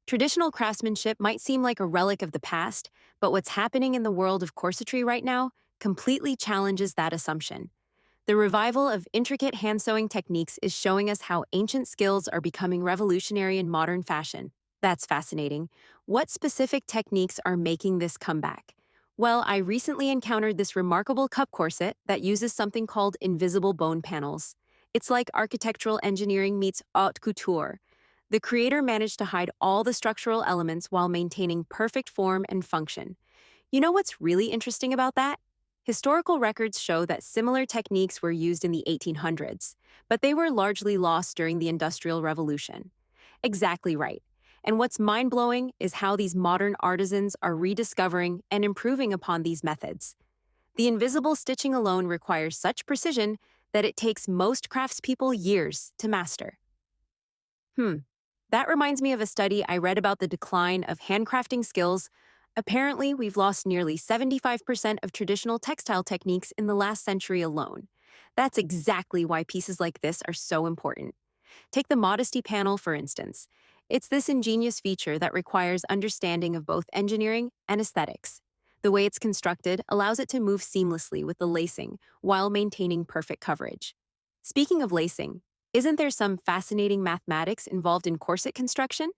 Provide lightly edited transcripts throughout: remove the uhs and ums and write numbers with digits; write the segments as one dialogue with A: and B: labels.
A: Traditional craftsmanship might seem like a relic of the past, but what's happening in the world of corsetry right now completely challenges that assumption. The revival of intricate hand sewing techniques is showing us how ancient skills are becoming revolutionary in modern fashion. That's fascinating. What specific techniques are making this comeback? Well, I recently encountered this remarkable cup corset that uses something called invisible bone panels. It's like architectural engineering meets haute couture. The creator managed to hide all the structural elements while maintaining perfect form and function. You know what's really interesting about that? Historical records show that similar techniques were used in the 1800s, but they were largely lost during the Industrial Revolution. Exactly right. And what's mind blowing is how these modern artisans are rediscovering and improving upon these methods. The invisible stitching alone requires such precision that it takes most craftspeople years to master. Hmm. That reminds me of a study I read about the decline of handcrafting skills. Apparently, we've lost nearly 75% of traditional textile techniques in the last century alone. That's exactly why pieces like this are so important. Take the modesty panel, for instance. It's this ingenious feature that requires understanding of both engineering and aesthetics. The way it's constructed allows it to move seamlessly with the lacing while maintaining perfect coverage. Speaking of lacing, isn't there some fascinating mathematics involved in corset construction?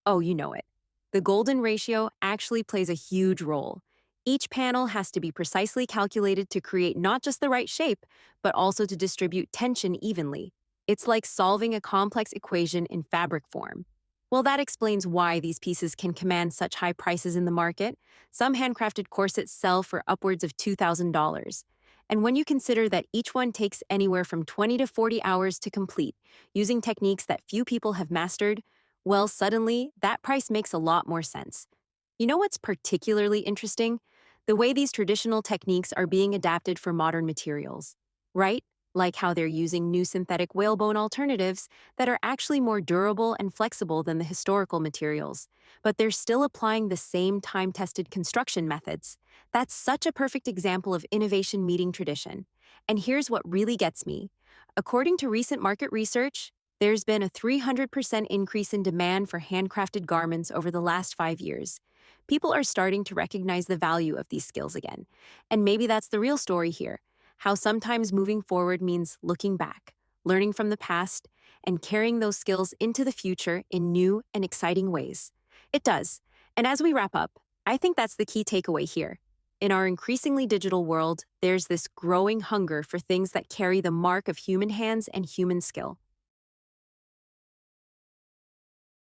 A: Oh, you know it. The golden ratio actually plays a huge role. Each panel has to be precisely calculated to create not just the right shape, but also to distribute tension evenly. It's like solving a complex equation in fabric form. Well, that explains why these pieces can command such high prices in the market. Some handcrafted corsets sell for upwards of $2,000. And when you consider that each one takes anywhere from 20 to 40 hours to complete, using techniques that few people have mastered, well, suddenly, that price makes a lot more sense. You know what's particularly interesting? The way these traditional techniques are being adapted for modern materials, right? Like how they're using new synthetic whalebone alternatives that are actually more durable and flexible than the historical materials, but they're still applying the same time-tested construction methods. That's such a perfect example of innovation meeting tradition. And here's what really gets me. According to recent market research, there's been a 300% increase in demand for handcrafted garments over the last 5 years. People are starting to recognize the value of these skills again. And maybe that's the real story here, how sometimes moving forward means looking back, learning from the past, and carrying those skills into the future in new and exciting ways. It does. And as we wrap up, I think that's the key takeaway here. In our increasingly digital world, there's this growing hunger for things that carry the mark of human hands and human skill.